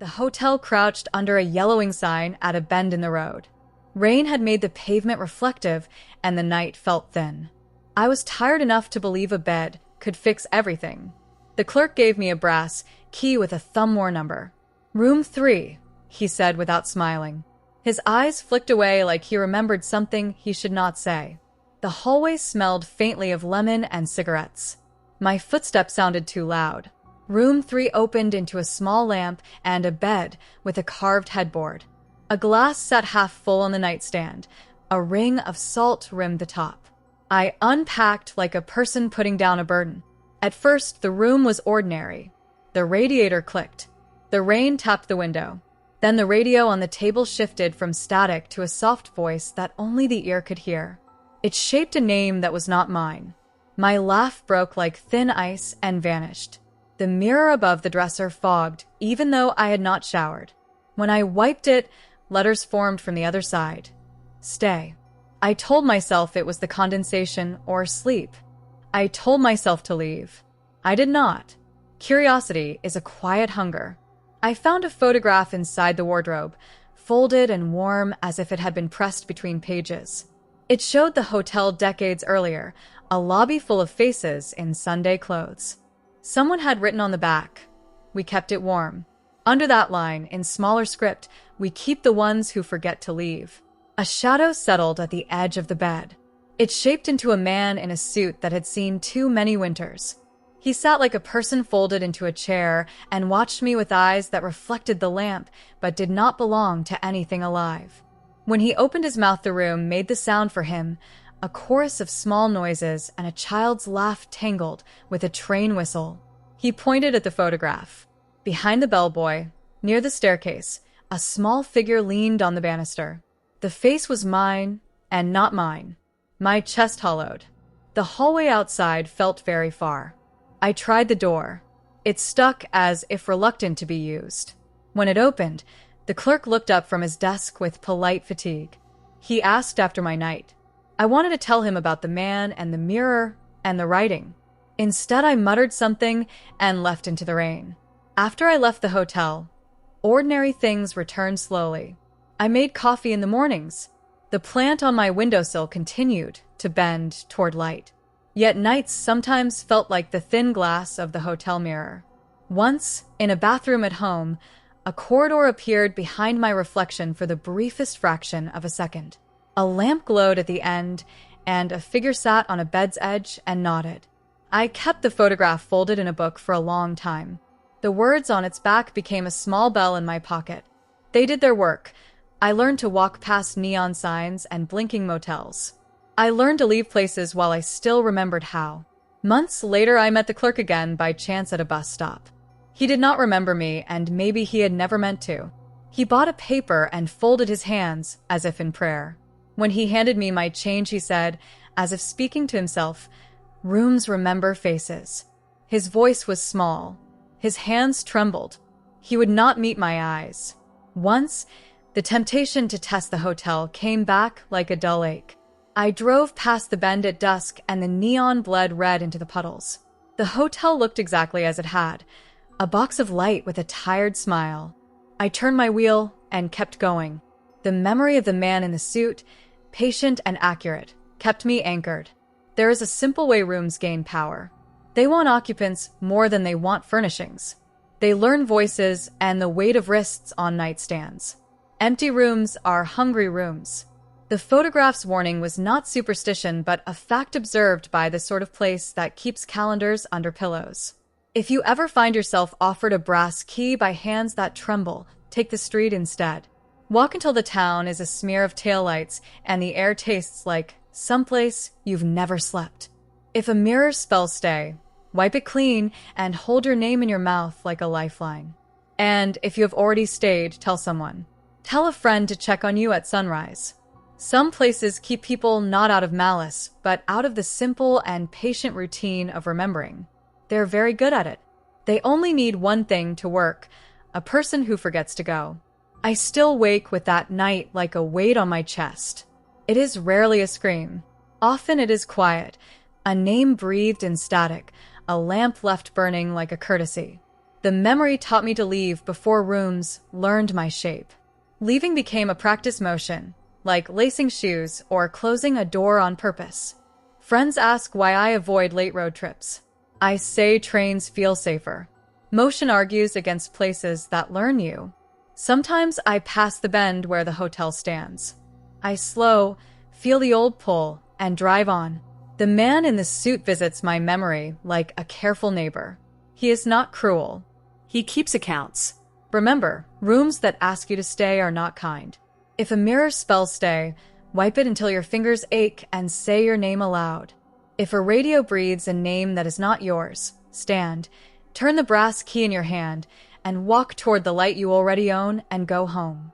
The hotel crouched under a yellowing sign at a bend in the road. Rain had made the pavement reflective, and the night felt thin. I was tired enough to believe a bed could fix everything. The clerk gave me a brass key with a thumb-war number. "Room 3, he said without smiling. His eyes flicked away like he remembered something he should not say. The hallway smelled faintly of lemon and cigarettes. My footsteps sounded too loud. Room 3 opened into a small lamp and a bed with a carved headboard. A glass set half full on the nightstand. A ring of salt rimmed the top. I unpacked like a person putting down a burden. At first, the room was ordinary. The radiator clicked. The rain tapped the window. Then the radio on the table shifted from static to a soft voice that only the ear could hear. It shaped a name that was not mine. My laugh broke like thin ice and vanished. The mirror above the dresser fogged, even though I had not showered. When I wiped it, letters formed from the other side. Stay. I told myself it was the condensation or sleep. I told myself to leave. I did not. Curiosity is a quiet hunger. I found a photograph inside the wardrobe, folded and warm as if it had been pressed between pages. It showed the hotel decades earlier, a lobby full of faces in Sunday clothes. Someone had written on the back, "We kept it warm." Under that line, in smaller script, "We keep the ones who forget to leave." A shadow settled at the edge of the bed. It shaped into a man in a suit that had seen too many winters. He sat like a person folded into a chair and watched me with eyes that reflected the lamp but did not belong to anything alive. When he opened his mouth, the room made the sound for him, a chorus of small noises and a child's laugh tangled with a train whistle. He pointed at the photograph. Behind the bellboy, near the staircase, a small figure leaned on the banister. The face was mine and not mine. My chest hollowed. The hallway outside felt very far. I tried the door. It stuck as if reluctant to be used. When it opened, the clerk looked up from his desk with polite fatigue. He asked after my night. I wanted to tell him about the man and the mirror and the writing. Instead, I muttered something and left into the rain. After I left the hotel, ordinary things returned slowly. I made coffee in the mornings. The plant on my windowsill continued to bend toward light. Yet nights sometimes felt like the thin glass of the hotel mirror. Once, in a bathroom at home, a corridor appeared behind my reflection for the briefest fraction of a second. A lamp glowed at the end, and a figure sat on a bed's edge and nodded. I kept the photograph folded in a book for a long time. The words on its back became a small bell in my pocket. They did their work. I learned to walk past neon signs and blinking motels. I learned to leave places while I still remembered how. Months later, I met the clerk again by chance at a bus stop. He did not remember me, and maybe he had never meant to. He bought a paper and folded his hands as if in prayer. When he handed me my change, he said, as if speaking to himself, "Rooms remember faces." His voice was small. His hands trembled. He would not meet my eyes. Once, the temptation to test the hotel came back like a dull ache. I drove past the bend at dusk and the neon bled red into the puddles. The hotel looked exactly as it had, a box of light with a tired smile. I turned my wheel and kept going. The memory of the man in the suit, patient and accurate, kept me anchored. There is a simple way rooms gain power. They want occupants more than they want furnishings. They learn voices and the weight of wrists on nightstands. Empty rooms are hungry rooms. The photograph's warning was not superstition, but a fact observed by the sort of place that keeps calendars under pillows. If you ever find yourself offered a brass key by hands that tremble, take the street instead. Walk until the town is a smear of taillights and the air tastes like someplace you've never slept. If a mirror spells stay, wipe it clean and hold your name in your mouth like a lifeline. And if you have already stayed, tell someone. Tell a friend to check on you at sunrise. Some places keep people not out of malice, but out of the simple and patient routine of remembering. They're very good at it. They only need one thing to work, a person who forgets to go. I still wake with that night like a weight on my chest. It is rarely a scream. Often it is quiet, a name breathed in static, a lamp left burning like a courtesy. The memory taught me to leave before rooms learned my shape. Leaving became a practice motion, like lacing shoes or closing a door on purpose. Friends ask why I avoid late road trips. I say trains feel safer. Motion argues against places that learn you. Sometimes I pass the bend where the hotel stands. I slow, feel the old pull, and drive on. The man in the suit visits my memory like a careful neighbor. He is not cruel. He keeps accounts. Remember, rooms that ask you to stay are not kind. If a mirror spells stay, wipe it until your fingers ache and say your name aloud. If a radio breathes a name that is not yours, stand, turn the brass key in your hand, and walk toward the light you already own and go home.